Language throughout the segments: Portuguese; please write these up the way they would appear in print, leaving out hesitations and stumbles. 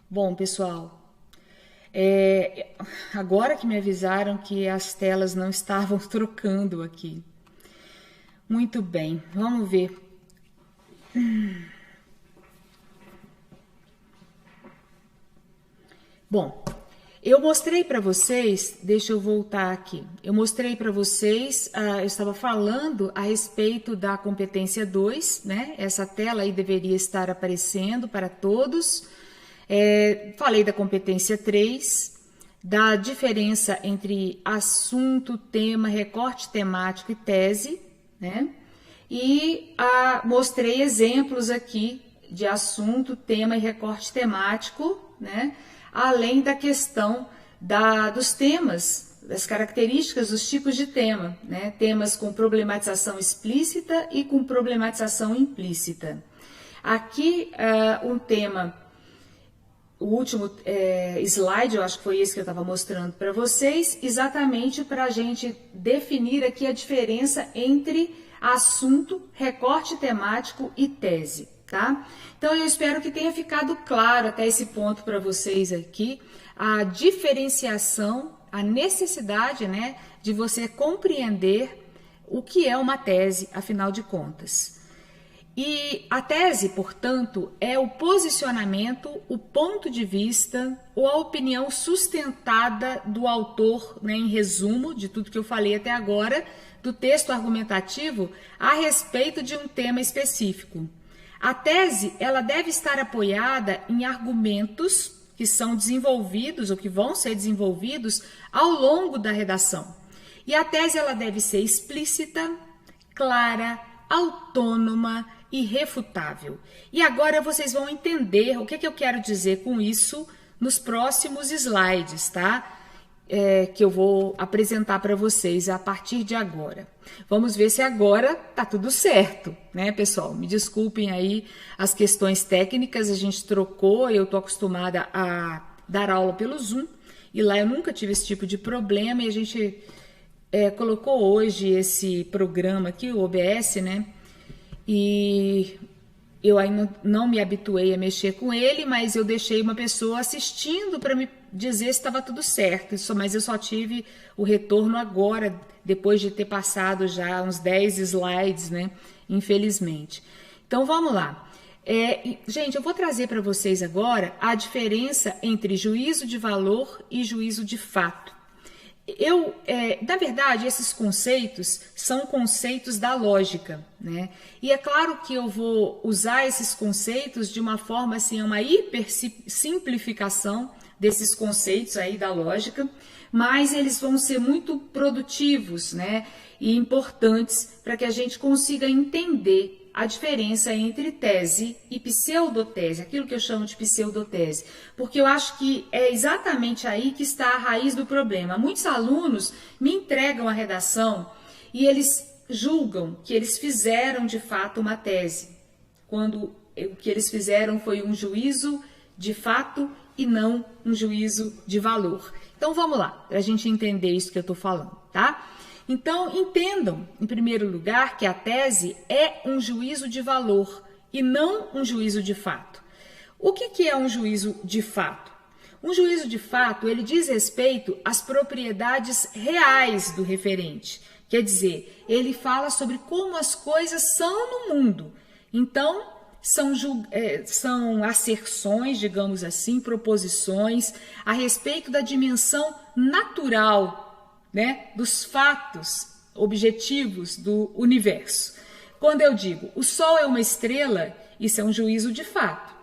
Bom, pessoal, agora que me avisaram que as telas não estavam trocando aqui. Muito bem, vamos ver. Bom, eu mostrei para vocês, deixa eu voltar aqui. Eu mostrei para vocês, eu estava falando a respeito da competência 2, né? Essa tela aí deveria estar aparecendo para todos. Falei da competência 3, da diferença entre assunto, tema, recorte temático e tese, né? E mostrei exemplos aqui de assunto, tema e recorte temático, né? Além da questão dos temas, das características dos tipos de tema, né? Temas com problematização explícita e com problematização implícita. Aqui um tema, o último slide, eu acho que foi esse que eu estava mostrando para vocês, exatamente para a gente definir aqui a diferença entre assunto, recorte temático e tese, tá? Então eu espero que tenha ficado claro até esse ponto para vocês aqui, a diferenciação, a necessidade, né, de você compreender o que é uma tese, afinal de contas. E a tese, portanto, é o posicionamento, o ponto de vista ou a opinião sustentada do autor, né, em resumo de tudo que eu falei até agora, do texto argumentativo a respeito de um tema específico. A tese, ela deve estar apoiada em argumentos que são desenvolvidos ou que vão ser desenvolvidos ao longo da redação. E a tese, ela deve ser explícita, clara, autônoma e refutável. E agora vocês vão entender o que eu quero dizer com isso nos próximos slides, tá? Que eu vou apresentar para vocês a partir de agora. Vamos ver se agora tá tudo certo, né, pessoal? Me desculpem aí as questões técnicas, a gente trocou, eu tô acostumada a dar aula pelo Zoom, e lá eu nunca tive esse tipo de problema, e a gente colocou hoje esse programa aqui, o OBS, né? E eu ainda não me habituei a mexer com ele, mas eu deixei uma pessoa assistindo para me dizer se estava tudo certo. Mas eu só tive o retorno agora, depois de ter passado já uns 10 slides, né? Infelizmente. Então vamos lá. Gente, eu vou trazer para vocês agora a diferença entre juízo de valor e juízo de fato. Na verdade, esses conceitos são conceitos da lógica, né? E é claro que eu vou usar esses conceitos de uma forma, assim, uma hipersimplificação desses conceitos aí da lógica, mas eles vão ser muito produtivos, né? E importantes para que a gente consiga entender a diferença entre tese e pseudotese, aquilo que eu chamo de pseudotese, porque eu acho que é exatamente aí que está a raiz do problema. Muitos alunos me entregam a redação e eles julgam que eles fizeram de fato uma tese, quando o que eles fizeram foi um juízo de fato e não um juízo de valor. Então vamos lá, para a gente entender isso que eu estou falando, tá? Então, entendam, em primeiro lugar, que a tese é um juízo de valor e não um juízo de fato. O que é um juízo de fato? Um juízo de fato, ele diz respeito às propriedades reais do referente. Quer dizer, ele fala sobre como as coisas são no mundo. Então, são asserções, digamos assim, proposições a respeito da dimensão natural, né, dos fatos objetivos do universo. Quando eu digo o Sol é uma estrela, isso é um juízo de fato.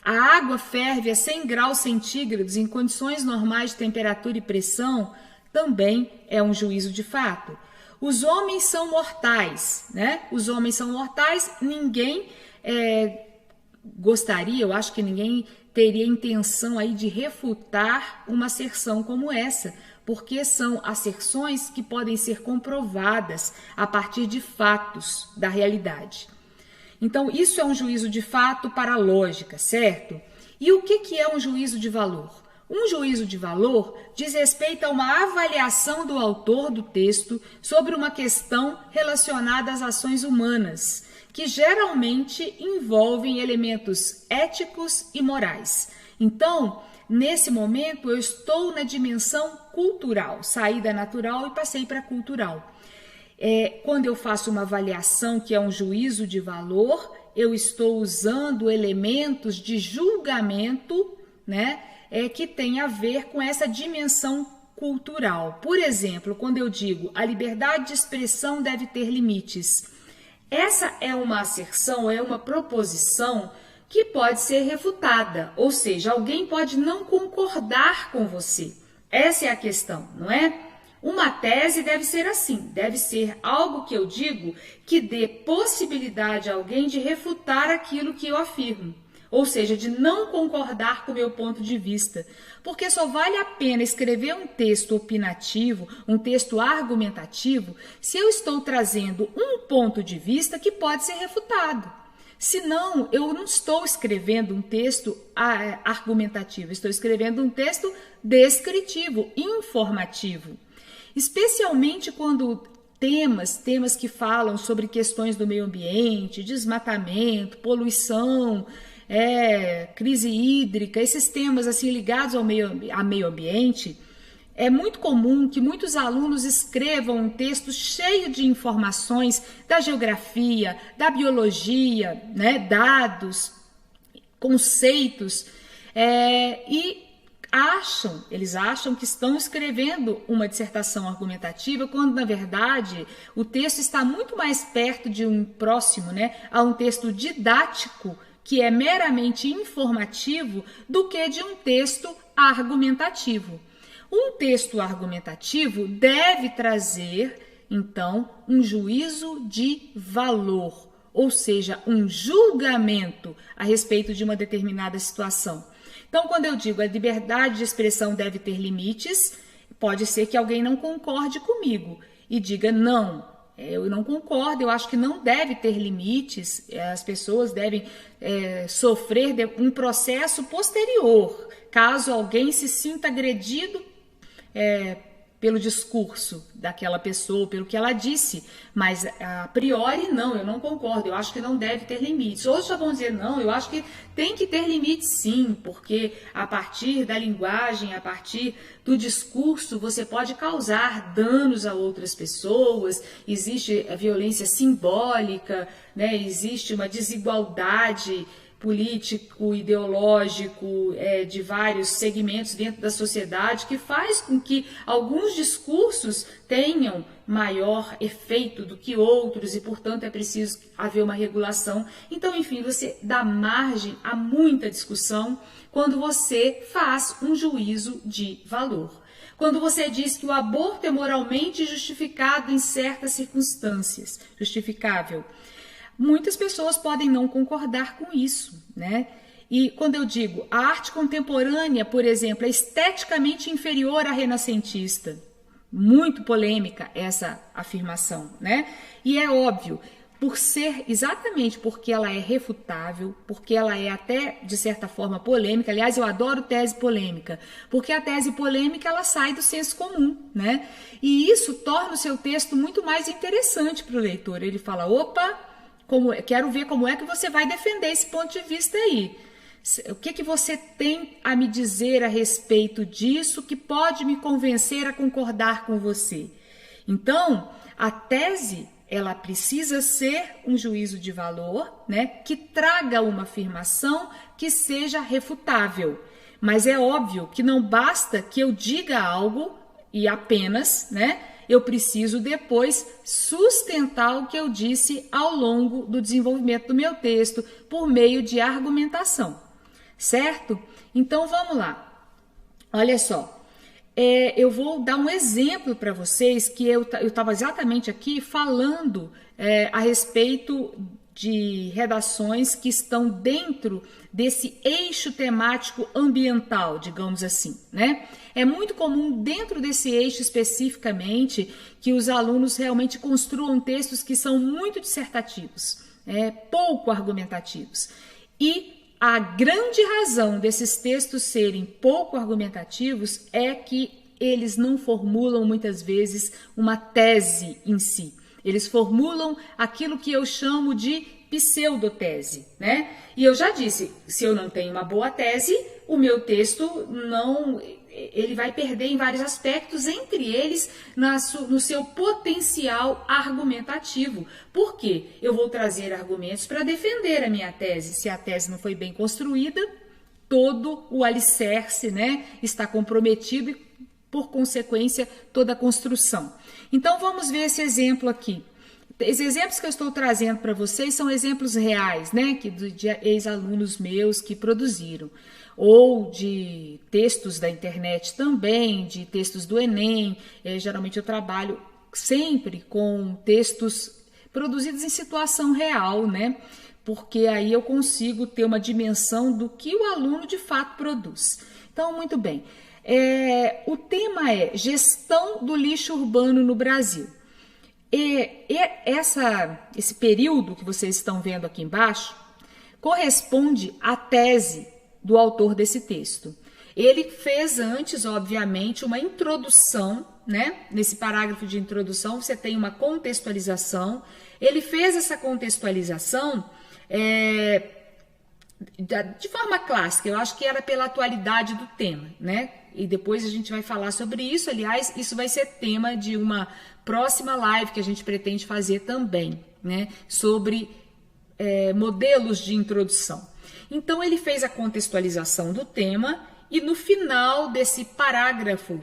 A água ferve a 100 graus centígrados em condições normais de temperatura e pressão, também é um juízo de fato. Os homens são mortais, né? Os homens são mortais, ninguém gostaria, eu acho que ninguém teria intenção aí de refutar uma asserção como essa, porque são asserções que podem ser comprovadas a partir de fatos da realidade. Então, isso é um juízo de fato para a lógica, certo? E o que é um juízo de valor? Um juízo de valor diz respeito a uma avaliação do autor do texto sobre uma questão relacionada às ações humanas, que geralmente envolvem elementos éticos e morais. Então, nesse momento, eu estou na dimensão cultural, saí da natural e passei para cultural. Quando eu faço uma avaliação, que é um juízo de valor, eu estou usando elementos de julgamento, né, que tem a ver com essa dimensão cultural. Por exemplo, quando eu digo a liberdade de expressão deve ter limites, essa é uma asserção, é uma proposição que pode ser refutada, ou seja, alguém pode não concordar com você. Essa é a questão, não é? Uma tese deve ser assim, deve ser algo que eu digo que dê possibilidade a alguém de refutar aquilo que eu afirmo, ou seja, de não concordar com o meu ponto de vista, porque só vale a pena escrever um texto opinativo, um texto argumentativo, se eu estou trazendo um ponto de vista que pode ser refutado. Senão, eu não estou escrevendo um texto argumentativo, estou escrevendo um texto descritivo, informativo. Especialmente quando temas que falam sobre questões do meio ambiente, desmatamento, poluição, crise hídrica, esses temas assim ligados ao meio ambiente, é muito comum que muitos alunos escrevam um texto cheio de informações da geografia, da biologia, né, dados, conceitos, e eles acham que estão escrevendo uma dissertação argumentativa, quando na verdade o texto está muito mais perto de próximo, né, a um texto didático que é meramente informativo do que de um texto argumentativo. Um texto argumentativo deve trazer, então, um juízo de valor, ou seja, um julgamento a respeito de uma determinada situação. Então, quando eu digo a liberdade de expressão deve ter limites, pode ser que alguém não concorde comigo e diga não, eu não concordo, eu acho que não deve ter limites, as pessoas devem sofrer um processo posterior, caso alguém se sinta agredido pelo discurso daquela pessoa, pelo que ela disse, mas a priori não, eu não concordo, eu acho que não deve ter limites. Outros já vão dizer, não, eu acho que tem que ter limites sim, porque a partir da linguagem, a partir do discurso, você pode causar danos a outras pessoas, existe a violência simbólica, né? Existe uma desigualdade político, ideológico, de vários segmentos dentro da sociedade, que faz com que alguns discursos tenham maior efeito do que outros e, portanto, é preciso haver uma regulação. Então, enfim, você dá margem a muita discussão quando você faz um juízo de valor. Quando você diz que o aborto é moralmente justificado em certas circunstâncias, justificável, muitas pessoas podem não concordar com isso, né? E quando eu digo a arte contemporânea, por exemplo, é esteticamente inferior à renascentista, muito polêmica essa afirmação, né? E é óbvio, exatamente porque ela é refutável, porque ela é até, de certa forma, polêmica. Aliás, eu adoro tese polêmica, porque a tese polêmica, ela sai do senso comum, né? E isso torna o seu texto muito mais interessante para o leitor. Ele fala, opa, quero ver como é que você vai defender esse ponto de vista aí. O que você tem a me dizer a respeito disso que pode me convencer a concordar com você? Então, a tese, ela precisa ser um juízo de valor, né, que traga uma afirmação que seja refutável. Mas é óbvio que não basta que eu diga algo e apenas, né, eu preciso depois sustentar o que eu disse ao longo do desenvolvimento do meu texto por meio de argumentação, certo? Então vamos lá. Olha só, eu vou dar um exemplo para vocês que eu estava exatamente aqui falando a respeito de redações que estão dentro desse eixo temático ambiental, digamos assim, né? É muito comum dentro desse eixo especificamente que os alunos realmente construam textos que são muito dissertativos, pouco argumentativos. E a grande razão desses textos serem pouco argumentativos é que eles não formulam muitas vezes uma tese em si. Eles formulam aquilo que eu chamo de pseudotese, né? E eu já disse, se eu não tenho uma boa tese, o meu texto ele vai perder em vários aspectos, entre eles no seu potencial argumentativo. Por quê? Eu vou trazer argumentos para defender a minha tese. Se a tese não foi bem construída, todo o alicerce, né, está comprometido e, por consequência, toda a construção. Então, vamos ver esse exemplo aqui. Os exemplos que eu estou trazendo para vocês são exemplos reais, né, de ex-alunos meus que produziram, ou de textos da internet também, de textos do Enem. Geralmente eu trabalho sempre com textos produzidos em situação real, né, porque aí eu consigo ter uma dimensão do que o aluno de fato produz. Então, muito bem. O tema é gestão do lixo urbano no Brasil. Esse período que vocês estão vendo aqui embaixo corresponde à tese do autor desse texto. Ele fez antes, obviamente, uma introdução, né? Nesse parágrafo de introdução você tem uma contextualização. Ele fez essa contextualização de forma clássica, eu acho que era pela atualidade do tema, né? E depois a gente vai falar sobre isso. Aliás, isso vai ser tema de uma próxima live que a gente pretende fazer também, né? Sobre modelos de introdução. Então, ele fez a contextualização do tema e no final desse parágrafo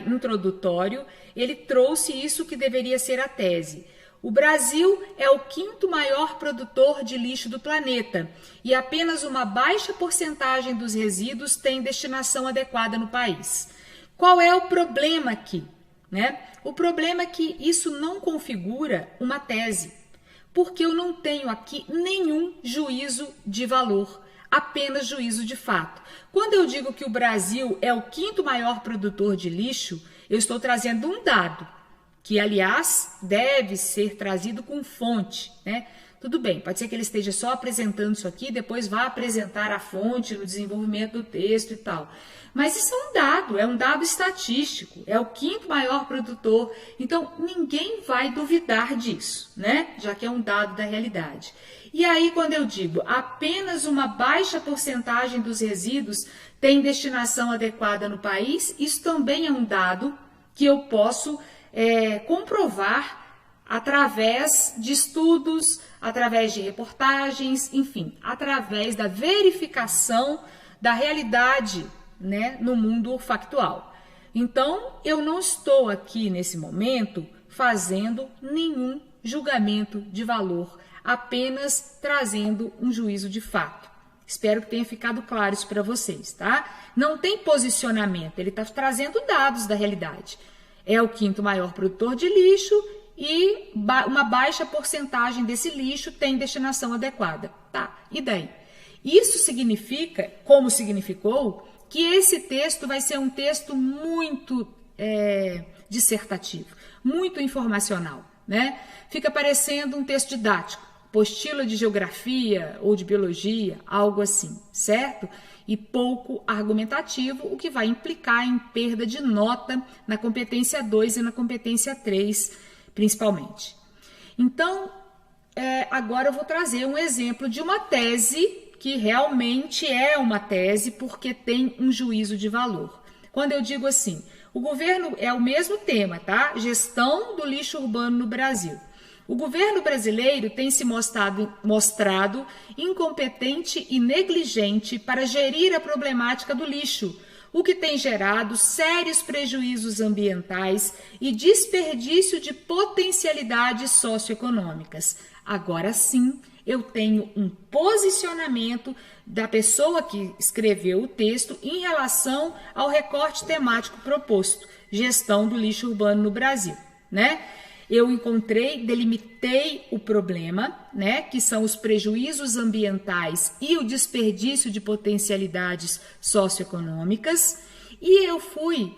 introdutório, ele trouxe isso que deveria ser a tese. O Brasil é o 5º maior produtor de lixo do planeta e apenas uma baixa porcentagem dos resíduos tem destinação adequada no país. Qual é o problema aqui, né? O problema é que isso não configura uma tese, porque eu não tenho aqui nenhum juízo de valor, apenas juízo de fato. Quando eu digo que o Brasil é o 5º maior produtor de lixo, eu estou trazendo um dado, que, aliás, deve ser trazido com fonte, né? Tudo bem, pode ser que ele esteja só apresentando isso aqui, depois vá apresentar a fonte no desenvolvimento do texto e tal. Mas isso é um dado estatístico, é o 5º maior produtor, então ninguém vai duvidar disso, né? Já que é um dado da realidade. E aí, quando eu digo apenas uma baixa porcentagem dos resíduos tem destinação adequada no país, isso também é um dado que eu posso comprovar através de estudos, através de reportagens, enfim, através da verificação da realidade, né, no mundo factual. Então, eu não estou aqui nesse momento fazendo nenhum julgamento de valor, apenas trazendo um juízo de fato. Espero que tenha ficado claro isso para vocês, tá? Não tem posicionamento, ele está trazendo dados da realidade. É o 5º maior produtor de lixo e uma baixa porcentagem desse lixo tem destinação adequada. Tá, e daí? Isso significa, como significou, que esse texto vai ser um texto muito dissertativo, muito informacional, né? Fica parecendo um texto didático, apostila de geografia ou de biologia, algo assim, certo? E pouco argumentativo, o que vai implicar em perda de nota na competência 2 e na competência 3, principalmente. Então, agora eu vou trazer um exemplo de uma tese que realmente é uma tese porque tem um juízo de valor. Quando eu digo assim, o governo é o mesmo tema, tá? Gestão do lixo urbano no Brasil. O governo brasileiro tem se mostrado incompetente e negligente para gerir a problemática do lixo, o que tem gerado sérios prejuízos ambientais e desperdício de potencialidades socioeconômicas. Agora sim, eu tenho um posicionamento da pessoa que escreveu o texto em relação ao recorte temático proposto, gestão do lixo urbano no Brasil, né? Eu delimitei o problema, né, que são os prejuízos ambientais e o desperdício de potencialidades socioeconômicas, e eu fui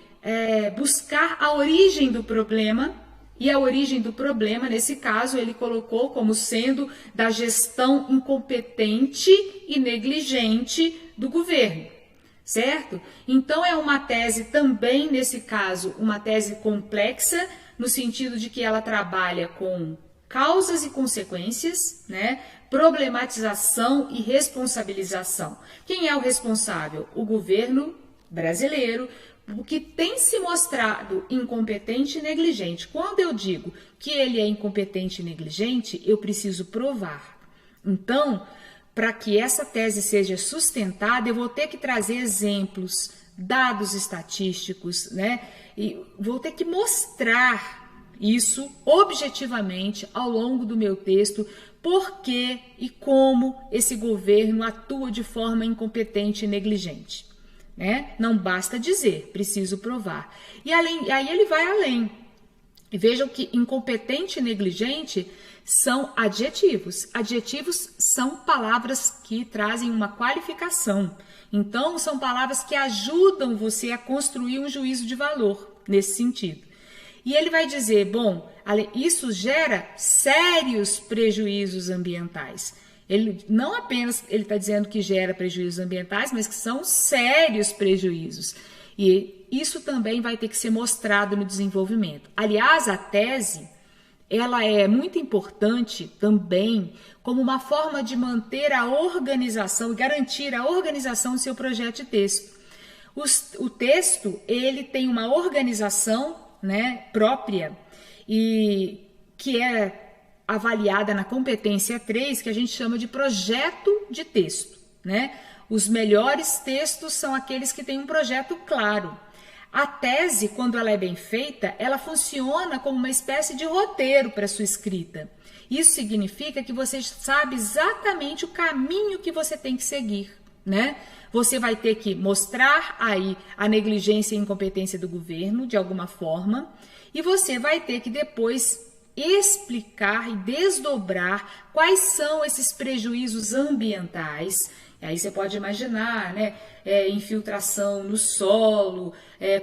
buscar a origem do problema, e a origem do problema, nesse caso, ele colocou como sendo da gestão incompetente e negligente do governo, certo? Então, é uma tese também, nesse caso, uma tese complexa, no sentido de que ela trabalha com causas e consequências, né? Problematização e responsabilização. Quem é o responsável? O governo brasileiro, o que tem se mostrado incompetente e negligente. Quando eu digo que ele é incompetente e negligente, eu preciso provar. Então, para que essa tese seja sustentada, eu vou ter que trazer exemplos, dados estatísticos, né? E vou ter que mostrar isso objetivamente ao longo do meu texto, por que e como esse governo atua de forma incompetente e negligente. Né? Não basta dizer, preciso provar. E aí ele vai além. E vejam que incompetente e negligente são adjetivos. Adjetivos são palavras que trazem uma qualificação. Então, são palavras que ajudam você a construir um juízo de valor nesse sentido. E ele vai dizer, bom, isso gera sérios prejuízos ambientais. Ele não apenas ele está dizendo que gera prejuízos ambientais, mas que são sérios prejuízos. E isso também vai ter que ser mostrado no desenvolvimento. Aliás, a tese, ela é muito importante também como uma forma de manter a organização e garantir a organização do seu projeto de texto. O texto, ele tem uma organização, né, própria e que é avaliada na competência 3, que a gente chama de projeto de texto, né? Os melhores textos são aqueles que têm um projeto claro. A tese, quando ela é bem feita, ela funciona como uma espécie de roteiro para sua escrita. Isso significa que você sabe exatamente o caminho que você tem que seguir, né? Você vai ter que mostrar aí a negligência e incompetência do governo, de alguma forma, e você vai ter que depois explicar e desdobrar quais são esses prejuízos ambientais. Aí você pode imaginar, né, infiltração no solo,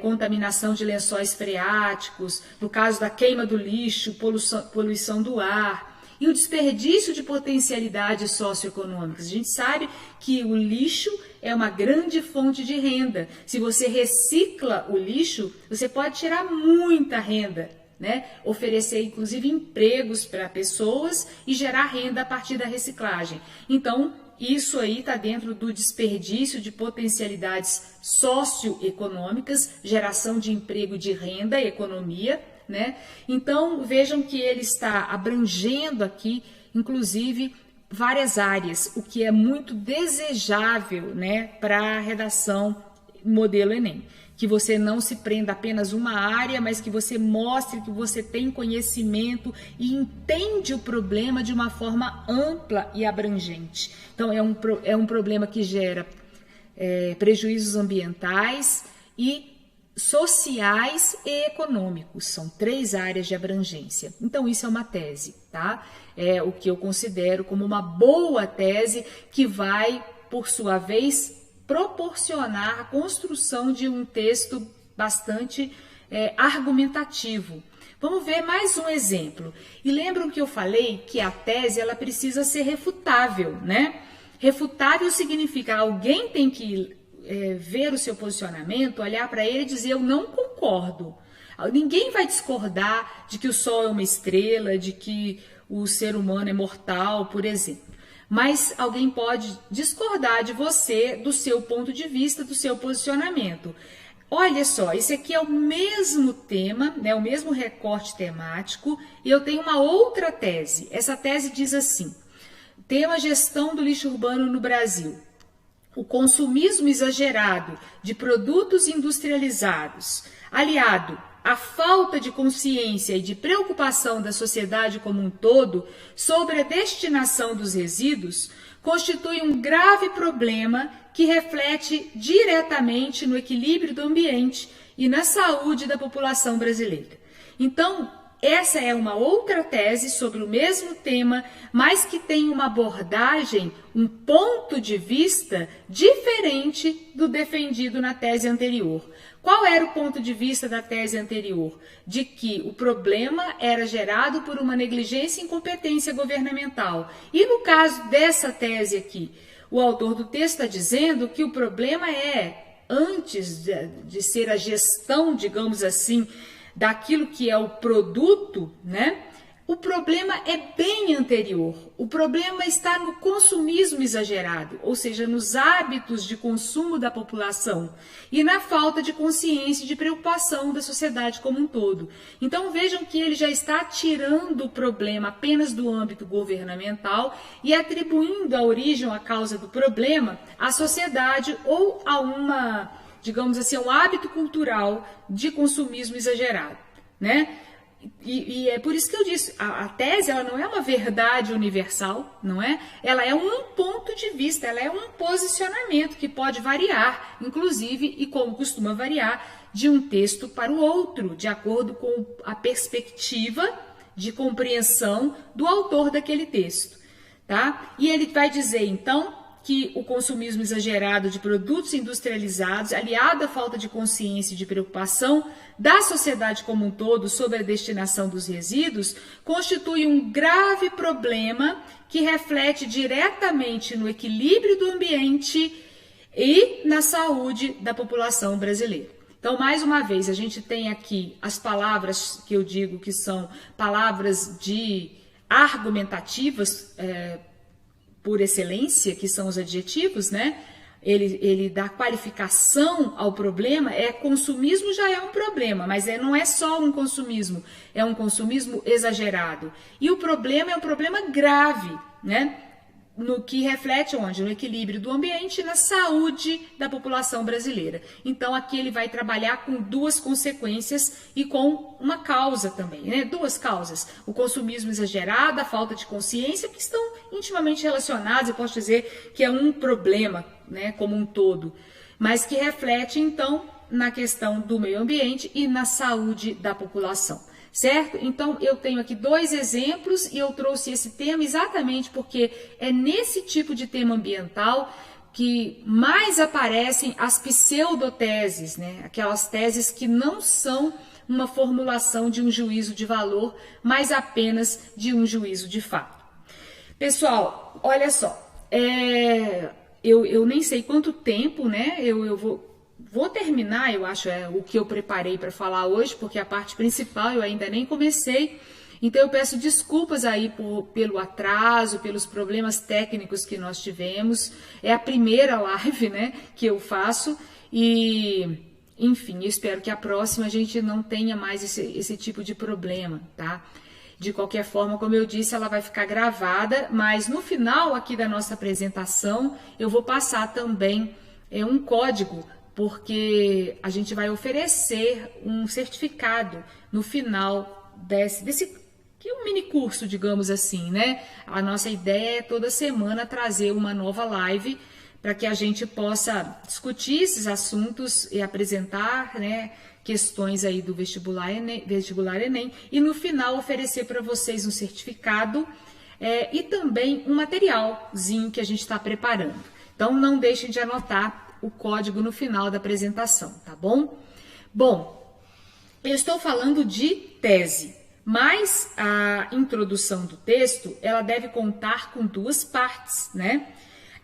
contaminação de lençóis freáticos, no caso da queima do lixo, poluição do ar, e o desperdício de potencialidades socioeconômicas. A gente sabe que o lixo é uma grande fonte de renda. Se você recicla o lixo, você pode tirar muita renda, né? Oferecer inclusive empregos para pessoas e gerar renda a partir da reciclagem. Então, isso aí está dentro do desperdício de potencialidades socioeconômicas, geração de emprego, de renda, economia, né? Então, vejam que ele está abrangendo aqui, inclusive, várias áreas, o que é muito desejável, né, para a redação modelo Enem. Que você não se prenda apenas uma área, mas que você mostre que você tem conhecimento e entende o problema de uma forma ampla e abrangente. Então, é um problema que gera prejuízos ambientais e sociais e econômicos. São 3 áreas de abrangência. Então, isso é uma tese, tá? É o que eu considero como uma boa tese que vai, por sua vez, proporcionar a construção de um texto bastante argumentativo. Vamos ver mais um exemplo. E lembram que eu falei que a tese ela precisa ser refutável, né? Refutável significa alguém tem que ver o seu posicionamento, olhar para ele e dizer eu não concordo. Ninguém vai discordar de que o Sol é uma estrela, de que o ser humano é mortal, por exemplo. Mas alguém pode discordar de você, do seu ponto de vista, do seu posicionamento. Olha só, esse aqui é o mesmo tema, né, o mesmo recorte temático, e eu tenho uma outra tese. Essa tese diz assim: tema gestão do lixo urbano no Brasil. O consumismo exagerado de produtos industrializados, aliado à falta de consciência e de preocupação da sociedade como um todo sobre a destinação dos resíduos, constitui um grave problema que reflete diretamente no equilíbrio do ambiente e na saúde da população brasileira. Então, essa é uma outra tese sobre o mesmo tema, mas que tem uma abordagem, um ponto de vista diferente do defendido na tese anterior. Qual era o ponto de vista da tese anterior? De que o problema era gerado por uma negligência e incompetência governamental. E no caso dessa tese aqui, o autor do texto está dizendo que o problema antes de ser a gestão, digamos assim, daquilo que é o produto, né? O problema é bem anterior. O problema está no consumismo exagerado, ou seja, nos hábitos de consumo da população e na falta de consciência e de preocupação da sociedade como um todo. Então vejam que ele já está tirando o problema apenas do âmbito governamental e atribuindo a origem ou a causa do problema à sociedade ou a uma, digamos assim, um hábito cultural de consumismo exagerado, né? E é por isso que eu disse, a tese ela não é uma verdade universal, não é? Ela é um ponto de vista, ela é um posicionamento que pode variar, inclusive, e como costuma variar, de um texto para o outro, de acordo com a perspectiva de compreensão do autor daquele texto, tá? E ele vai dizer, então, que o consumismo exagerado de produtos industrializados, aliado à falta de consciência e de preocupação da sociedade como um todo sobre a destinação dos resíduos, constitui um grave problema que reflete diretamente no equilíbrio do ambiente e na saúde da população brasileira. Então, mais uma vez, a gente tem aqui as palavras que eu digo que são palavras de argumentativas, por excelência, que são os adjetivos, né? Ele dá qualificação ao problema, consumismo já é um problema, mas não é só um consumismo, é um consumismo exagerado. E o problema é um problema grave, né? No que reflete onde? No equilíbrio do ambiente e na saúde da população brasileira. Então aqui ele vai trabalhar com duas consequências e com uma causa também, né? Duas causas, o consumismo exagerado, a falta de consciência, que estão intimamente relacionados, eu posso dizer que é um problema, né, como um todo, mas que reflete então na questão do meio ambiente e na saúde da população. Certo? Então, eu tenho aqui dois exemplos e eu trouxe esse tema exatamente porque é nesse tipo de tema ambiental que mais aparecem as pseudoteses, né? Aquelas teses que não são uma formulação de um juízo de valor, mas apenas de um juízo de fato. Pessoal, olha só, eu nem sei quanto tempo, né? Eu vou terminar, eu acho, o que eu preparei para falar hoje, porque a parte principal eu ainda nem comecei. Então eu peço desculpas aí pelo atraso, pelos problemas técnicos que nós tivemos. É a primeira live, né, que eu faço e, enfim, eu espero que a próxima a gente não tenha mais esse tipo de problema, tá? De qualquer forma, como eu disse, ela vai ficar gravada, mas no final aqui da nossa apresentação eu vou passar também um código, porque a gente vai oferecer um certificado no final desse que é um mini curso, digamos assim, né? A nossa ideia é toda semana trazer uma nova live para que a gente possa discutir esses assuntos e apresentar, né, questões aí do vestibular Enem e no final oferecer para vocês um certificado e também um materialzinho que a gente está preparando. Então não deixem de anotar o código no final da apresentação, tá bom? Bom, eu estou falando de tese, mas a introdução do texto, ela deve contar com duas partes, né?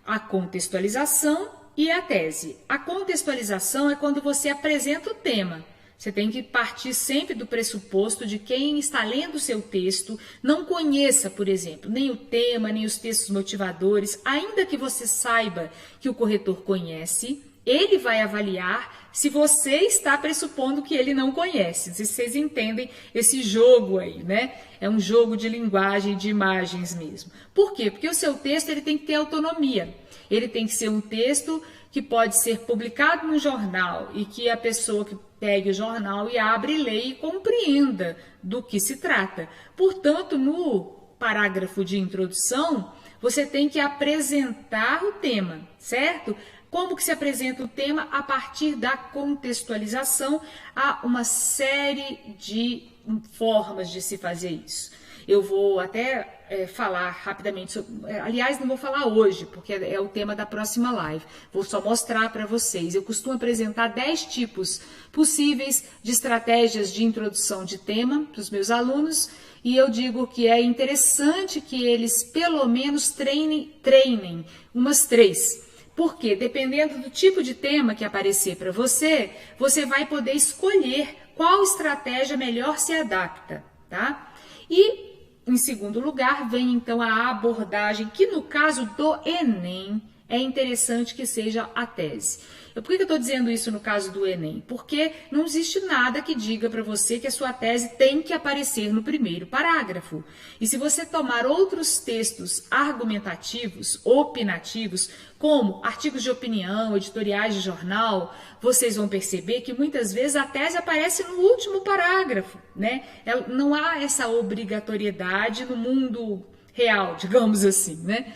A contextualização e a tese. A contextualização é quando você apresenta o tema. Você tem que partir sempre do pressuposto de quem está lendo o seu texto não conheça, por exemplo, nem o tema, nem os textos motivadores, ainda que você saiba que o corretor conhece, ele vai avaliar se você está pressupondo que ele não conhece. Não sei se vocês entendem esse jogo aí, né? É um jogo de linguagem, de imagens mesmo. Por quê? Porque o seu texto ele tem que ter autonomia. Ele tem que ser um texto que pode ser publicado num jornal e que a pessoa que pegue o jornal e abre, leia e compreenda do que se trata. Portanto, no parágrafo de introdução, você tem que apresentar o tema, certo? Como que se apresenta o tema? A partir da contextualização, há uma série de formas de se fazer isso. Eu vou até falar rapidamente sobre, aliás, não vou falar hoje, porque é o tema da próxima live. Vou só mostrar para vocês. Eu costumo apresentar 10 tipos possíveis de estratégias de introdução de tema para os meus alunos, e eu digo que é interessante que eles pelo menos treinem umas 3. Porque dependendo do tipo de tema que aparecer para você, você vai poder escolher qual estratégia melhor se adapta, tá? E em segundo lugar, vem então a abordagem, que no caso do Enem, é interessante que seja a tese. Por que eu estou dizendo isso no caso do Enem? Porque não existe nada que diga para você que a sua tese tem que aparecer no primeiro parágrafo. E se você tomar outros textos argumentativos, opinativos, como artigos de opinião, editoriais de jornal, vocês vão perceber que muitas vezes a tese aparece no último parágrafo, né? Não há essa obrigatoriedade no mundo real, digamos assim, né?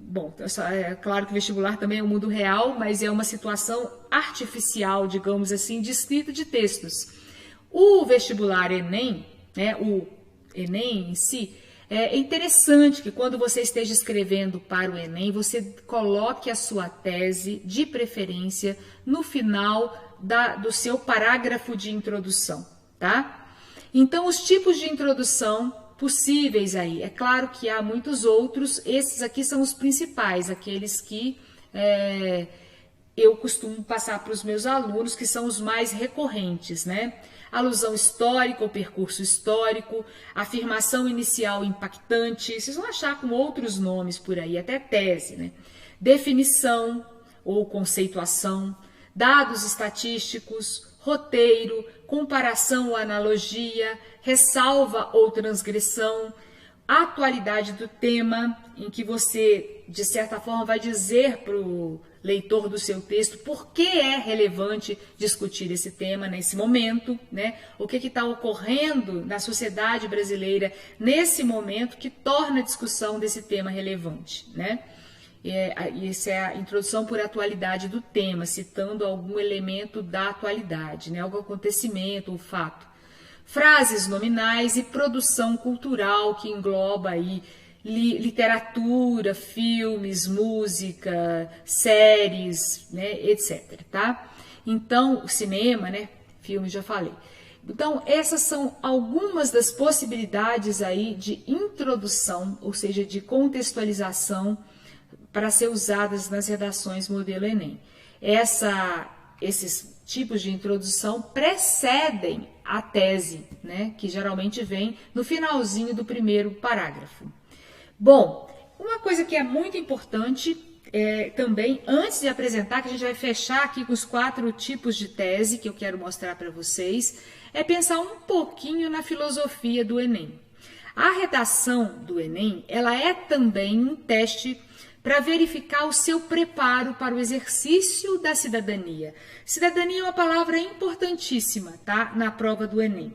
Bom, é claro que o vestibular também é um mundo real, mas é uma situação artificial, digamos assim, de escrita de textos. O vestibular Enem, né, o Enem em si, é interessante que quando você esteja escrevendo para o Enem, você coloque a sua tese, de preferência, no final do seu parágrafo de introdução, tá? Então, os tipos de introdução possíveis aí. É claro que há muitos outros, esses aqui são os principais, aqueles que eu costumo passar para os meus alunos, que são os mais recorrentes, né? Alusão histórica ou percurso histórico, afirmação inicial impactante, vocês vão achar com outros nomes por aí, até tese, né? Definição ou conceituação, dados estatísticos, roteiro, comparação ou analogia, ressalva ou transgressão, atualidade do tema, em que você, de certa forma, vai dizer para o leitor do seu texto por que é relevante discutir esse tema nesse momento, né? O que está ocorrendo na sociedade brasileira nesse momento que torna a discussão desse tema relevante, né? Essa é a introdução por atualidade do tema, citando algum elemento da atualidade, né? Algum acontecimento ou fato. Frases nominais e produção cultural, que engloba aí literatura, filmes, música, séries, né, etc, tá? Então, cinema, né, filmes já falei. Então, essas são algumas das possibilidades aí de introdução, ou seja, de contextualização para ser usadas nas redações modelo Enem. Esses tipos de introdução precedem a tese, né, que geralmente vem no finalzinho do primeiro parágrafo. Bom, uma coisa que é muito importante também, antes de apresentar, que a gente vai fechar aqui com os 4 tipos de tese que eu quero mostrar para vocês, é pensar um pouquinho na filosofia do Enem. A redação do Enem, ela é também um teste para verificar o seu preparo para o exercício da cidadania. Cidadania é uma palavra importantíssima, tá? Na prova do Enem.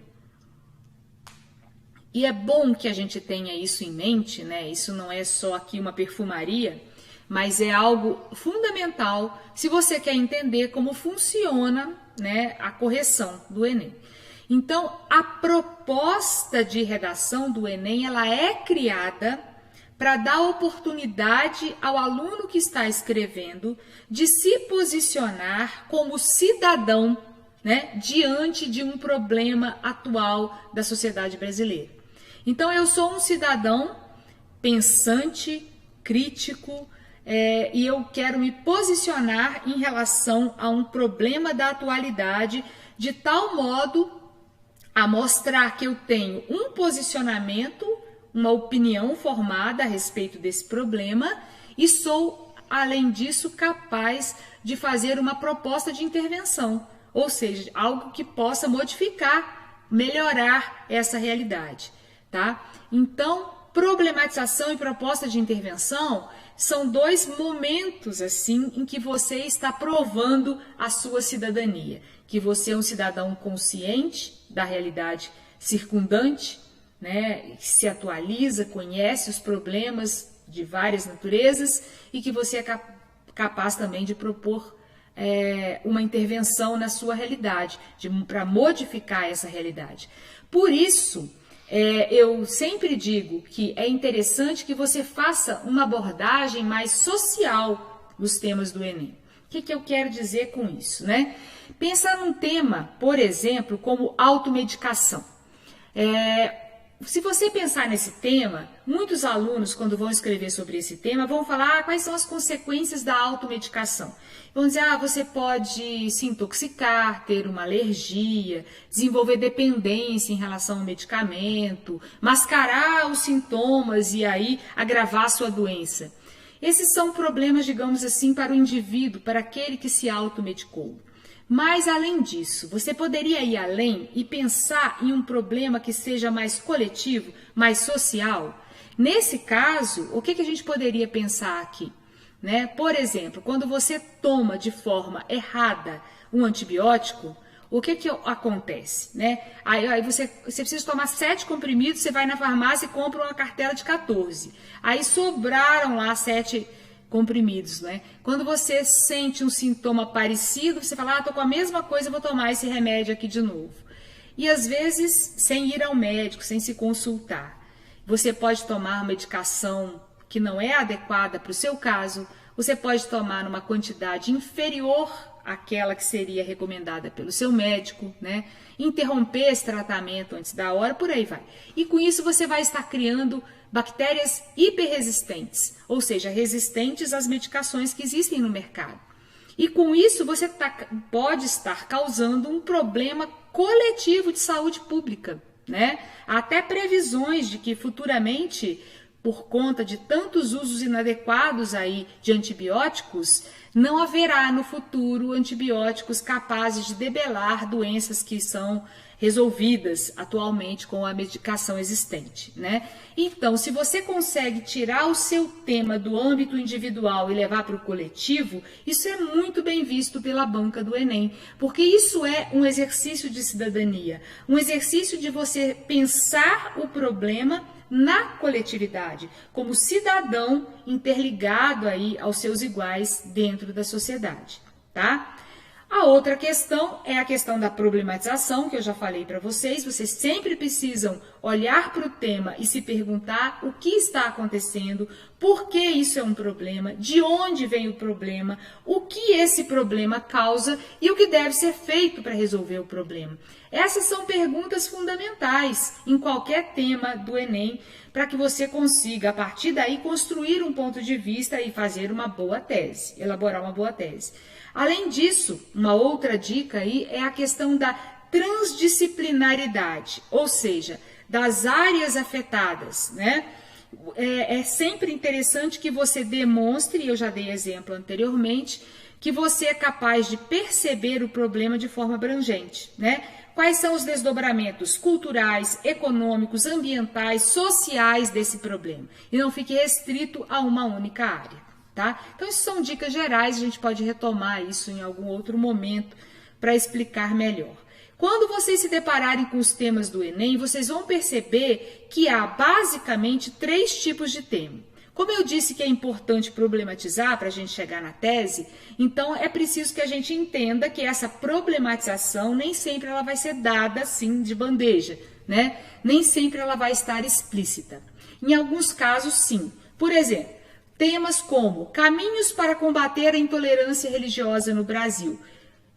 E é bom que a gente tenha isso em mente, né? Isso não é só aqui uma perfumaria, mas é algo fundamental se você quer entender como funciona, né, a correção do Enem. Então, a proposta de redação do Enem, ela é criada para dar oportunidade ao aluno que está escrevendo de se posicionar como cidadão, né, diante de um problema atual da sociedade brasileira. Então, eu sou um cidadão pensante, crítico, e eu quero me posicionar em relação a um problema da atualidade, de tal modo a mostrar que eu tenho um posicionamento, uma opinião formada a respeito desse problema e sou, além disso, capaz de fazer uma proposta de intervenção, ou seja, algo que possa modificar, melhorar essa realidade, tá? Então, problematização e proposta de intervenção são 2 momentos assim em que você está provando a sua cidadania, que você é um cidadão consciente da realidade circundante, né, que se atualiza, conhece os problemas de várias naturezas e que você é capaz também de propor uma intervenção na sua realidade, para modificar essa realidade. Por isso, eu sempre digo que é interessante que você faça uma abordagem mais social dos temas do Enem. O que eu quero dizer com isso, né? Pensar num tema, por exemplo, como automedicação. se você pensar nesse tema, muitos alunos, quando vão escrever sobre esse tema, vão falar quais são as consequências da automedicação. Vão dizer, você pode se intoxicar, ter uma alergia, desenvolver dependência em relação ao medicamento, mascarar os sintomas e aí agravar a sua doença. Esses são problemas, digamos assim, para o indivíduo, para aquele que se automedicou. Mas, além disso, você poderia ir além e pensar em um problema que seja mais coletivo, mais social? Nesse caso, o que a gente poderia pensar aqui? Né? Por exemplo, quando você toma de forma errada um antibiótico, o que acontece? Né? Aí você precisa tomar 7 comprimidos, você vai na farmácia e compra uma cartela de 14. Aí sobraram lá 7 comprimidos, né? Quando você sente um sintoma parecido, você fala, tô com a mesma coisa, vou tomar esse remédio aqui de novo. E às vezes, sem ir ao médico, sem se consultar. Você pode tomar uma medicação que não é adequada para o seu caso, você pode tomar numa quantidade inferior àquela que seria recomendada pelo seu médico, né? Interromper esse tratamento antes da hora, por aí vai. E com isso você vai estar criando bactérias hiperresistentes, ou seja, resistentes às medicações que existem no mercado. E com isso você pode estar causando um problema coletivo de saúde pública, né? Há até previsões de que futuramente, por conta de tantos usos inadequados aí de antibióticos, não haverá no futuro antibióticos capazes de debelar doenças que são resolvidas atualmente com a medicação existente, né? Então, se você consegue tirar o seu tema do âmbito individual e levar para o coletivo, isso é muito bem visto pela banca do Enem, porque isso é um exercício de cidadania, um exercício de você pensar o problema na coletividade, como cidadão interligado aí aos seus iguais dentro da sociedade, tá? A outra questão é a questão da problematização, que eu já falei para vocês. Vocês sempre precisam olhar para o tema e se perguntar o que está acontecendo, por que isso é um problema, de onde vem o problema, o que esse problema causa e o que deve ser feito para resolver o problema. Essas são perguntas fundamentais em qualquer tema do Enem, para que você consiga, a partir daí, construir um ponto de vista e fazer uma boa tese, elaborar uma boa tese. Além disso, uma outra dica aí é a questão da transdisciplinaridade, ou seja, das áreas afetadas, né? É sempre interessante que você demonstre, eu já dei exemplo anteriormente, que você é capaz de perceber o problema de forma abrangente, né? Quais são os desdobramentos culturais, econômicos, ambientais, sociais desse problema? E não fique restrito a uma única área. Tá? Então, isso são dicas gerais, a gente pode retomar isso em algum outro momento para explicar melhor. Quando vocês se depararem com os temas do Enem, vocês vão perceber que há basicamente 3 tipos de tema. Como eu disse que é importante problematizar para a gente chegar na tese, então é preciso que a gente entenda que essa problematização nem sempre ela vai ser dada assim de bandeja, né? Nem sempre ela vai estar explícita. Em alguns casos, sim. Por exemplo, temas como caminhos para combater a intolerância religiosa no Brasil.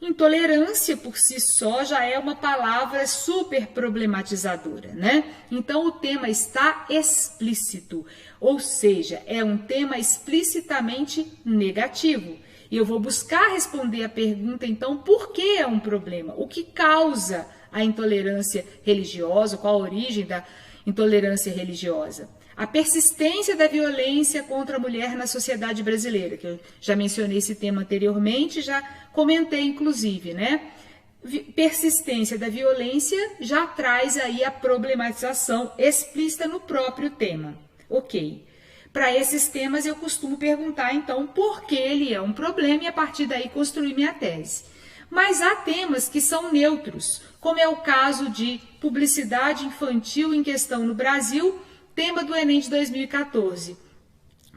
Intolerância por si só já é uma palavra super problematizadora, né? Então o tema está explícito, ou seja, é um tema explicitamente negativo. E eu vou buscar responder a pergunta, então, por que é um problema? O que causa a intolerância religiosa? Qual a origem da intolerância religiosa? A persistência da violência contra a mulher na sociedade brasileira, que eu já mencionei esse tema anteriormente, já comentei inclusive, né? Persistência da violência já traz aí a problematização explícita no próprio tema. Ok. Para esses temas eu costumo perguntar então por que ele é um problema e a partir daí construir minha tese. Mas há temas que são neutros, como é o caso de publicidade infantil em questão no Brasil, tema do Enem de 2014.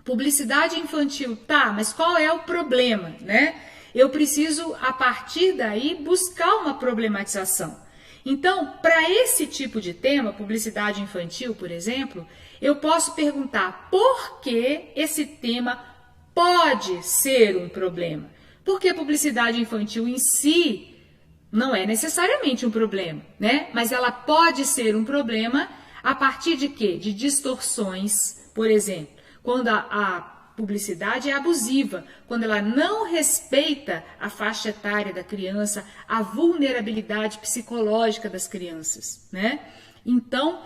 Publicidade infantil, tá, mas qual é o problema, né? Eu preciso, a partir daí, buscar uma problematização. Então, para esse tipo de tema, publicidade infantil, por exemplo, eu posso perguntar por que esse tema pode ser um problema. Porque publicidade infantil em si não é necessariamente um problema, né? Mas ela pode ser um problema A partir de quê? De distorções, por exemplo, quando a publicidade é abusiva, quando ela não respeita a faixa etária da criança, a vulnerabilidade psicológica das crianças, né? Então,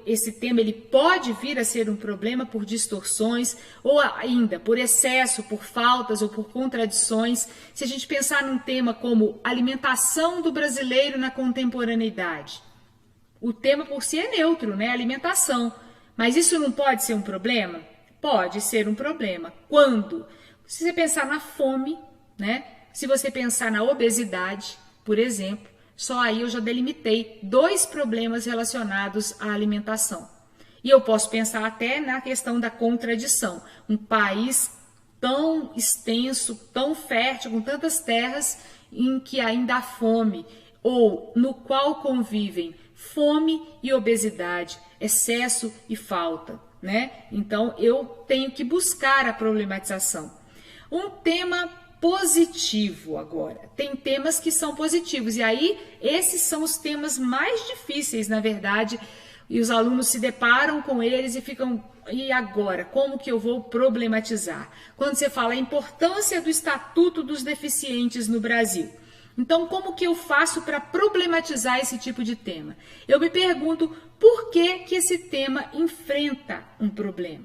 esse tema ele pode vir a ser um problema por distorções ou ainda por excesso, por faltas ou por contradições. Se a gente pensar num tema como alimentação do brasileiro na contemporaneidade, o tema por si é neutro, né? Alimentação. Mas isso não pode ser um problema? Pode ser um problema. Quando? Se você pensar na fome, né? Se você pensar na obesidade, por exemplo, só aí eu já delimitei 2 problemas relacionados à alimentação. E eu posso pensar até na questão da contradição. Um país tão extenso, tão fértil, com tantas terras, em que ainda há fome, ou no qual convivem fome e obesidade, excesso e falta, né? Então eu tenho que buscar a problematização. Um tema positivo agora. Tem temas que são positivos e aí esses são os temas mais difíceis, na verdade, e os alunos se deparam com eles e ficam, e agora? Como que eu vou problematizar? Quando você fala a importância do Estatuto dos Deficientes no Brasil. Então, como que eu faço para problematizar esse tipo de tema? Eu me pergunto por que esse tema enfrenta um problema.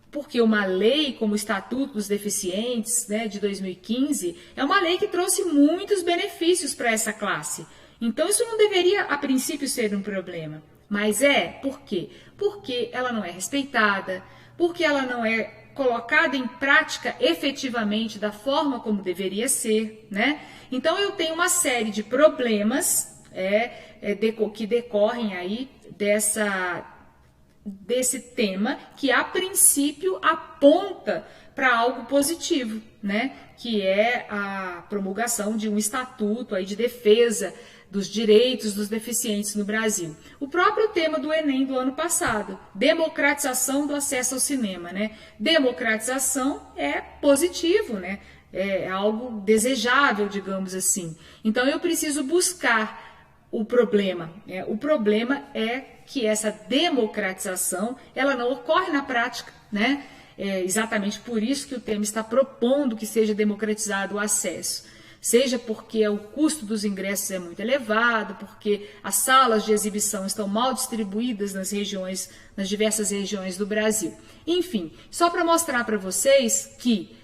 Porque uma lei como o Estatuto dos Deficientes, né, de 2015, é uma lei que trouxe muitos benefícios para essa classe. Então, isso não deveria, a princípio, ser um problema. Mas por quê? Porque ela não é respeitada, porque ela não é colocada em prática efetivamente da forma como deveria ser, né? Então, eu tenho uma série de problemas que decorrem aí desse tema que, a princípio, aponta para algo positivo, né? Que é a promulgação de um estatuto aí de defesa dos direitos dos deficientes no Brasil. O próprio tema do Enem do ano passado, democratização do acesso ao cinema, né? Democratização é positivo, né? É algo desejável, digamos assim. Então, eu preciso buscar o problema. O problema é que essa democratização, ela não ocorre na prática, né? É exatamente por isso que o tema está propondo que seja democratizado o acesso. Seja porque o custo dos ingressos é muito elevado, porque as salas de exibição estão mal distribuídas nas diversas regiões do Brasil. Enfim, só para mostrar para vocês que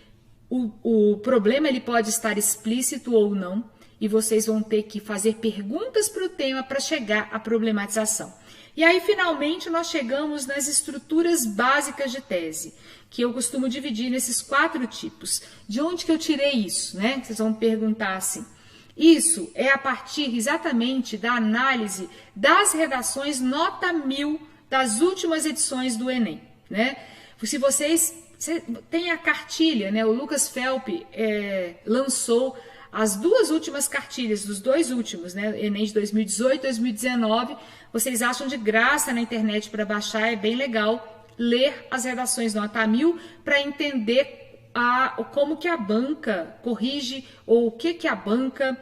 o problema ele pode estar explícito ou não, e vocês vão ter que fazer perguntas para o tema para chegar à problematização. E aí, finalmente, nós chegamos nas estruturas básicas de tese, que eu costumo dividir nesses 4 tipos. De onde que eu tirei isso, né? Vocês vão perguntar assim. Isso é a partir exatamente da análise das redações nota 1000 das últimas edições do Enem, né? Se vocês têm a cartilha, né? O Lucas Felpe lançou as 2 últimas cartilhas, dos 2 últimos, né? Enem de 2018 e 2019, vocês acham de graça na internet para baixar, é bem legal ler as redações nota 1000 para entender como que a banca corrige ou o que a banca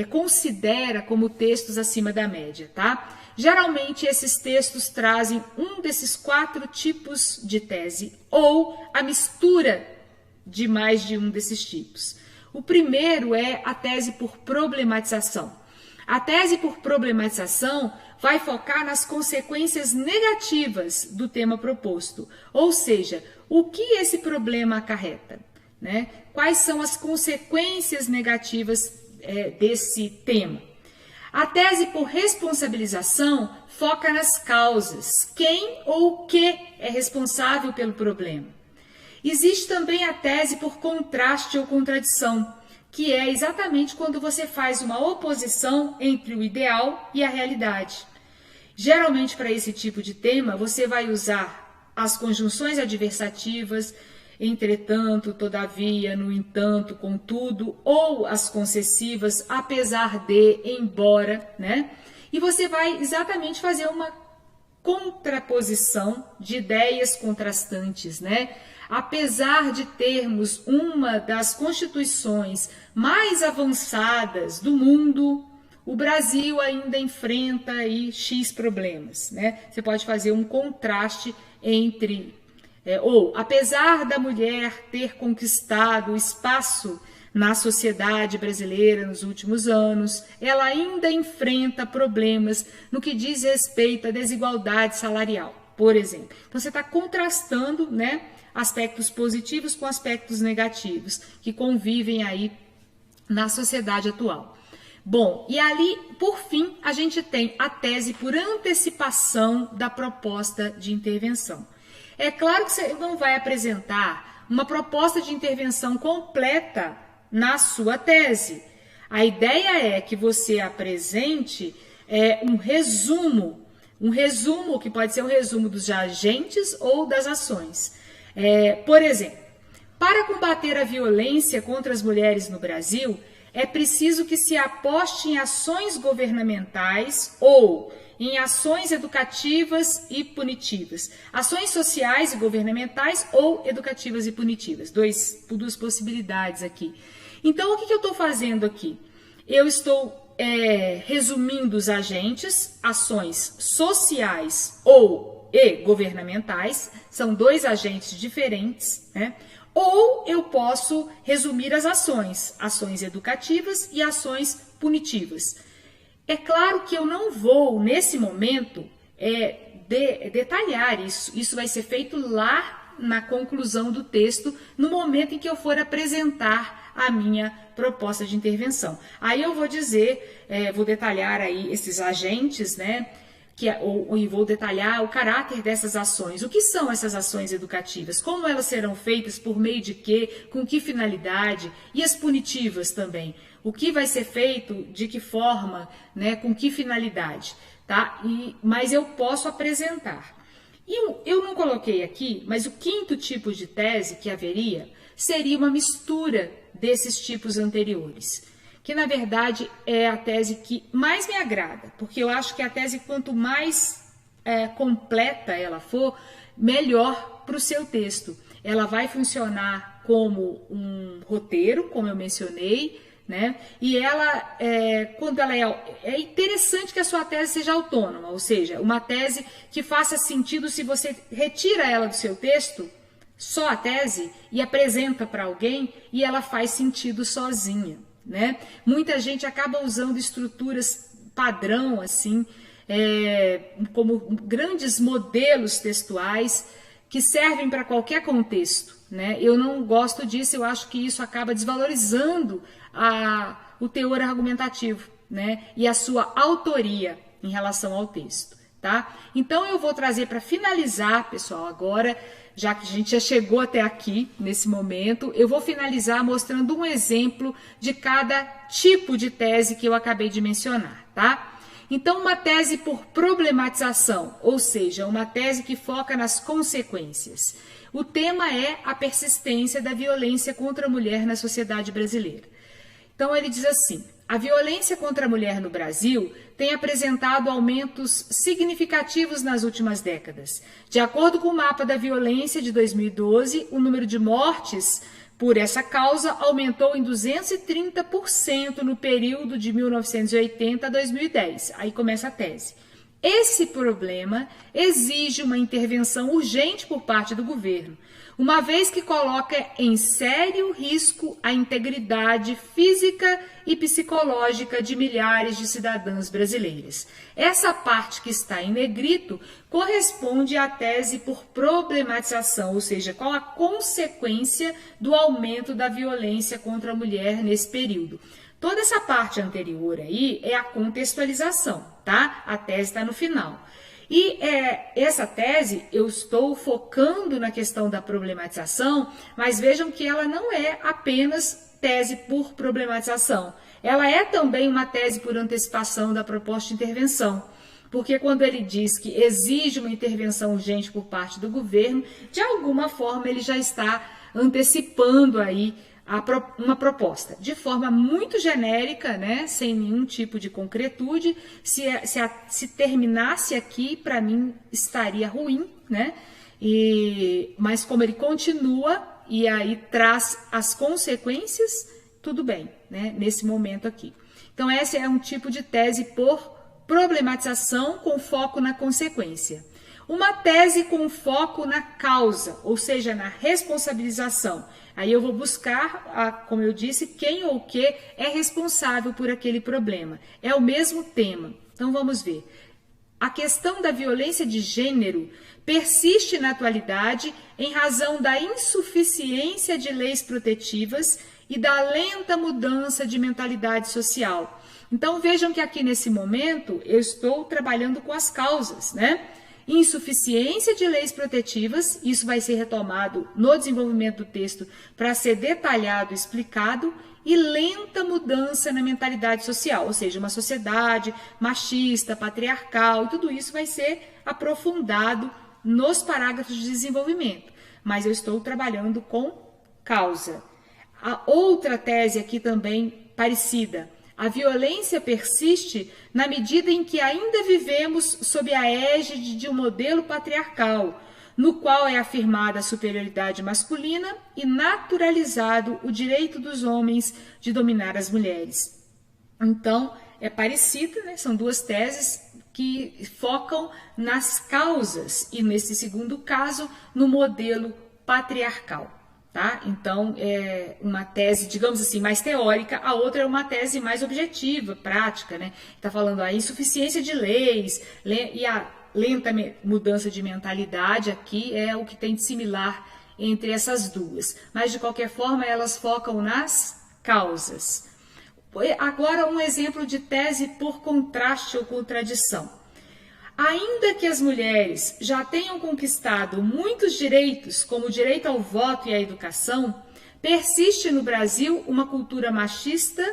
considera como textos acima da média, tá? Geralmente esses textos trazem um desses 4 tipos de tese ou a mistura de mais de um desses tipos. O primeiro é a tese por problematização. A tese por problematização vai focar nas consequências negativas do tema proposto, ou seja, o que esse problema acarreta, né? Quais são as consequências negativas desse tema. A tese por responsabilização foca nas causas, quem ou o que é responsável pelo problema. Existe também a tese por contraste ou contradição, que é exatamente quando você faz uma oposição entre o ideal e a realidade. Geralmente, para esse tipo de tema, você vai usar as conjunções adversativas, entretanto, todavia, no entanto, contudo, ou as concessivas, apesar de, embora, né? E você vai exatamente fazer uma contraposição de ideias contrastantes, né? Apesar de termos uma das constituições mais avançadas do mundo, o Brasil ainda enfrenta aí X problemas, né? Você pode fazer um contraste entre, ou apesar da mulher ter conquistado o espaço na sociedade brasileira nos últimos anos, ela ainda enfrenta problemas no que diz respeito à desigualdade salarial, por exemplo. Então você está contrastando, né, aspectos positivos com aspectos negativos que convivem aí na sociedade atual. Bom, e ali, por fim, a gente tem a tese por antecipação da proposta de intervenção. É claro que você não vai apresentar uma proposta de intervenção completa na sua tese. A ideia é que você apresente um resumo que pode ser um resumo dos agentes ou das ações. Por exemplo, para combater a violência contra as mulheres no Brasil, é preciso que se aposte em ações governamentais ou em ações educativas e punitivas. Ações sociais e governamentais ou educativas e punitivas. Duas possibilidades aqui. Então, o que eu estou fazendo aqui? Eu estou resumindo os agentes, ações sociais e governamentais, são dois agentes diferentes, né? Ou eu posso resumir as ações educativas e ações punitivas. É claro que eu não vou, nesse momento, detalhar isso. Isso vai ser feito lá na conclusão do texto, no momento em que eu for apresentar a minha proposta de intervenção. Aí eu vou dizer, vou detalhar aí esses agentes, né? E vou detalhar o caráter dessas ações. O que são essas ações educativas? Como elas serão feitas? Por meio de quê? Com que finalidade? E as punitivas também. O que vai ser feito? De que forma? Né? Com que finalidade? Tá? Mas eu posso apresentar. E eu não coloquei aqui, mas o quinto tipo de tese que haveria seria uma mistura desses tipos anteriores, que na verdade é a tese que mais me agrada, porque eu acho que a tese, quanto mais completa ela for, melhor para o seu texto. Ela vai funcionar como um roteiro, como eu mencionei, né? E ela, quando ela é interessante que a sua tese seja autônoma, ou seja, uma tese que faça sentido se você retira ela do seu texto, só a tese, e apresenta para alguém, e ela faz sentido sozinha. Né? Muita gente acaba usando estruturas padrão, assim, como grandes modelos textuais que servem para qualquer contexto. Né? Eu não gosto disso, eu acho que isso acaba desvalorizando o teor argumentativo, né? E a sua autoria em relação ao texto. Tá? Então eu vou trazer para finalizar, pessoal, agora, já que a gente já chegou até aqui, nesse momento, eu vou finalizar mostrando um exemplo de cada tipo de tese que eu acabei de mencionar, tá? Então, uma tese por problematização, ou seja, uma tese que foca nas consequências. O tema é a persistência da violência contra a mulher na sociedade brasileira. Então, ele diz assim: a violência contra a mulher no Brasil tem apresentado aumentos significativos nas últimas décadas. De acordo com o mapa da violência de 2012, o número de mortes por essa causa aumentou em 230% no período de 1980 a 2010. Aí começa a tese. Esse problema exige uma intervenção urgente por parte do governo, uma vez que coloca em sério risco a integridade física e psicológica de milhares de cidadãs brasileiras. Essa parte que está em negrito corresponde à tese por problematização, ou seja, qual a consequência do aumento da violência contra a mulher nesse período. Toda essa parte anterior aí é a contextualização, tá? A tese está no final. E essa tese eu estou focando na questão da problematização, mas vejam que ela não é apenas tese por problematização. Ela é também uma tese por antecipação da proposta de intervenção. Porque quando ele diz que exige uma intervenção urgente por parte do governo, de alguma forma ele já está antecipando aí uma proposta, de forma muito genérica, né, sem nenhum tipo de concretude. Se terminasse aqui, para mim estaria ruim, né? Mas como ele continua e aí traz as consequências, tudo bem, né, nesse momento aqui. Então, esse é um tipo de tese por problematização com foco na consequência. Uma tese com foco na causa, ou seja, na responsabilização. Aí eu vou buscar, como eu disse, quem ou o que é responsável por aquele problema. É o mesmo tema. Então vamos ver. A questão da violência de gênero persiste na atualidade em razão da insuficiência de leis protetivas e da lenta mudança de mentalidade social. Então vejam que aqui nesse momento eu estou trabalhando com as causas, né? Insuficiência de leis protetivas, isso vai ser retomado no desenvolvimento do texto para ser detalhado, explicado, e lenta mudança na mentalidade social, ou seja, uma sociedade machista, patriarcal, e tudo isso vai ser aprofundado nos parágrafos de desenvolvimento, mas eu estou trabalhando com causa. A outra tese aqui também parecida. A violência persiste na medida em que ainda vivemos sob a égide de um modelo patriarcal, no qual é afirmada a superioridade masculina e naturalizado o direito dos homens de dominar as mulheres. Então, é parecida, né? São duas teses que focam nas causas e, nesse segundo caso, no modelo patriarcal. Tá? Então, é uma tese, digamos assim, mais teórica, a outra é uma tese mais objetiva, prática, né? Está falando a insuficiência de leis e a lenta mudança de mentalidade aqui é o que tem de similar entre essas duas. Mas, de qualquer forma, elas focam nas causas. Agora, um exemplo de tese por contraste ou contradição. Ainda que as mulheres já tenham conquistado muitos direitos, como o direito ao voto e à educação, persiste no Brasil uma cultura machista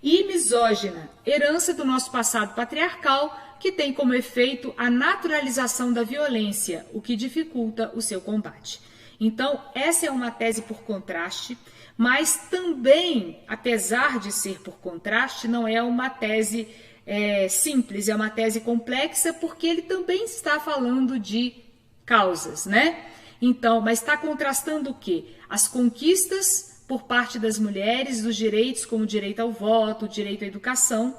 e misógina, herança do nosso passado patriarcal, que tem como efeito a naturalização da violência, o que dificulta o seu combate. Então, essa é uma tese por contraste, mas também, apesar de ser por contraste, não é uma tese simples, é uma tese complexa, porque ele também está falando de causas, né? Então, mas está contrastando o quê? As conquistas por parte das mulheres, dos direitos como o direito ao voto, o direito à educação,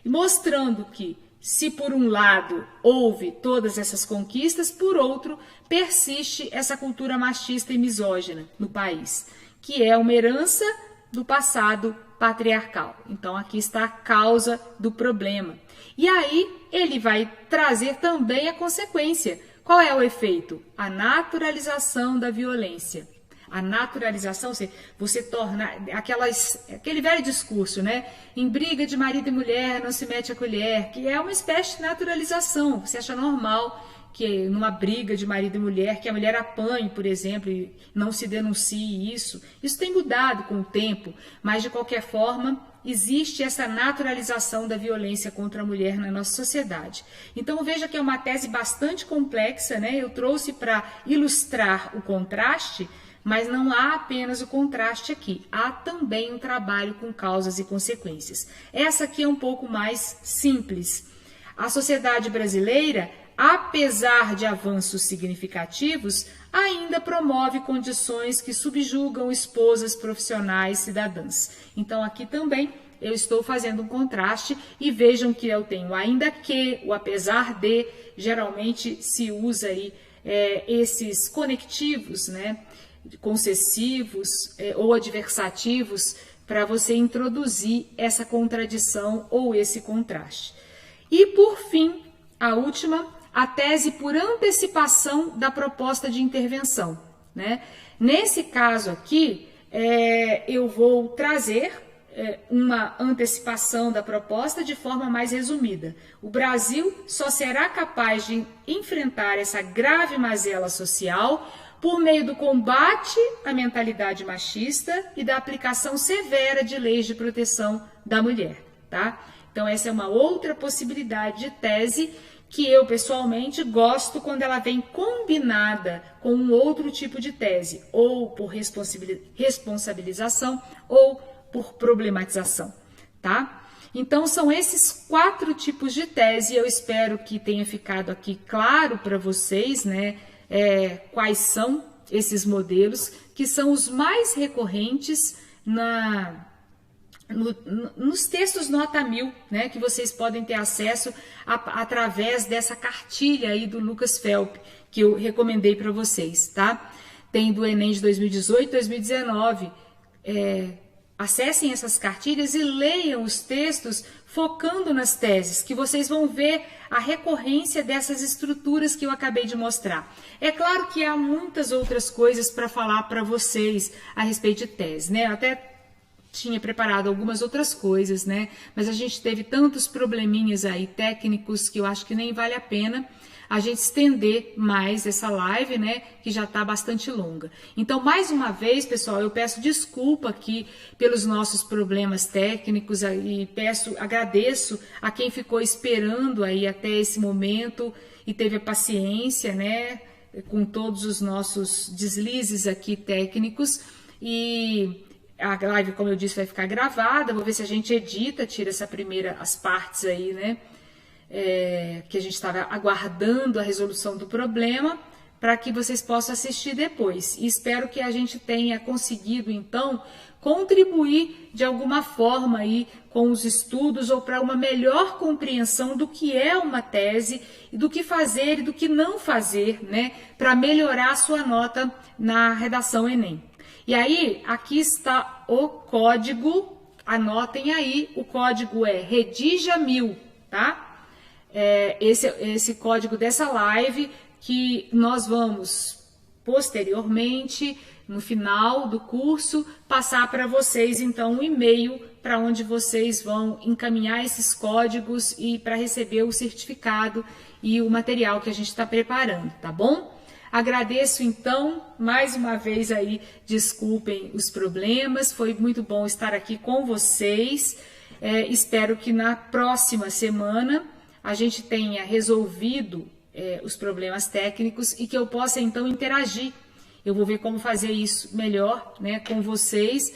e mostrando que, se por um lado houve todas essas conquistas, por outro, persiste essa cultura machista e misógina no país, que é uma herança do passado patriarcal. Então, aqui está a causa do problema. E aí, ele vai trazer também a consequência. Qual é o efeito? A naturalização da violência. A naturalização, você torna aquele velho discurso, né? Em briga de marido e mulher não se mete a colher, que é uma espécie de naturalização. Você acha normal que numa briga de marido e mulher, que a mulher apanhe, por exemplo, e não se denuncie isso. Isso tem mudado com o tempo, mas de qualquer forma existe essa naturalização da violência contra a mulher na nossa sociedade. Então veja que é uma tese bastante complexa, né? Eu trouxe para ilustrar o contraste, mas não há apenas o contraste aqui, há também um trabalho com causas e consequências. Essa aqui é um pouco mais simples. A sociedade brasileira, apesar de avanços significativos, ainda promove condições que subjugam esposas profissionais cidadãs. Então, aqui também eu estou fazendo um contraste e vejam que eu tenho ainda que, o apesar de, geralmente se usa aí esses conectivos, né, concessivos ou adversativos para você introduzir essa contradição ou esse contraste. E, por fim, a última, a tese por antecipação da proposta de intervenção, né? Nesse caso aqui, eu vou trazer uma antecipação da proposta de forma mais resumida. O Brasil só será capaz de enfrentar essa grave mazela social por meio do combate à mentalidade machista e da aplicação severa de leis de proteção da mulher, tá? Então, essa é uma outra possibilidade de tese que eu, pessoalmente, gosto quando ela vem combinada com um outro tipo de tese, ou por responsabilização ou por problematização, tá? Então, são esses 4 tipos de tese, eu espero que tenha ficado aqui claro para vocês, né, quais são esses modelos, que são os mais recorrentes nos textos nota 1000, né, que vocês podem ter acesso através dessa cartilha aí do Lucas Felp, que eu recomendei para vocês, tá? Tem do Enem de 2018, 2019. Acessem essas cartilhas e leiam os textos focando nas teses, que vocês vão ver a recorrência dessas estruturas que eu acabei de mostrar. É claro que há muitas outras coisas para falar para vocês a respeito de tese, né? Até tinha preparado algumas outras coisas, né? Mas a gente teve tantos probleminhas aí técnicos que eu acho que nem vale a pena a gente estender mais essa live, né? Que já está bastante longa. Então, mais uma vez, pessoal, eu peço desculpa aqui pelos nossos problemas técnicos e agradeço a quem ficou esperando aí até esse momento e teve a paciência, né? Com todos os nossos deslizes aqui técnicos. E a live, como eu disse, vai ficar gravada. Vou ver se a gente edita, tira as partes aí, né? Que a gente estava aguardando a resolução do problema, para que vocês possam assistir depois. E espero que a gente tenha conseguido, então, contribuir de alguma forma aí com os estudos ou para uma melhor compreensão do que é uma tese e do que fazer e do que não fazer, né? Para melhorar a sua nota na redação Enem. E aí, aqui está o código, anotem aí, o código é REDIJA1000, tá? Esse código dessa live que nós vamos posteriormente, no final do curso, passar para vocês então um e-mail para onde vocês vão encaminhar esses códigos e para receber o certificado e o material que a gente está preparando, tá bom? Agradeço então, mais uma vez aí, desculpem os problemas, foi muito bom estar aqui com vocês. Espero que na próxima semana a gente tenha resolvido os problemas técnicos e que eu possa então interagir. Eu vou ver como fazer isso melhor, né, com vocês,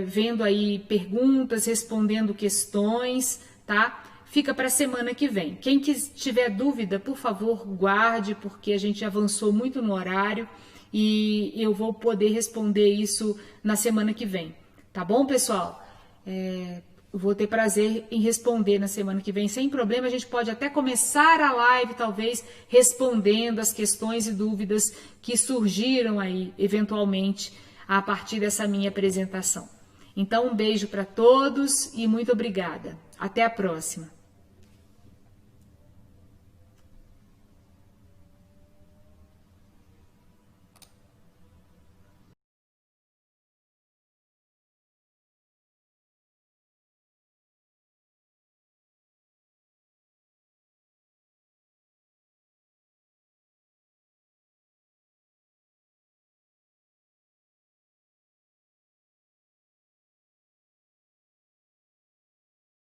vendo aí perguntas, respondendo questões, tá? Fica para a semana que vem. Quem tiver dúvida, por favor, guarde, porque a gente avançou muito no horário e eu vou poder responder isso na semana que vem. Tá bom, pessoal? Vou ter prazer em responder na semana que vem, sem problema. A gente pode até começar a live, talvez, respondendo as questões e dúvidas que surgiram aí, eventualmente, a partir dessa minha apresentação. Então, um beijo para todos e muito obrigada. Até a próxima.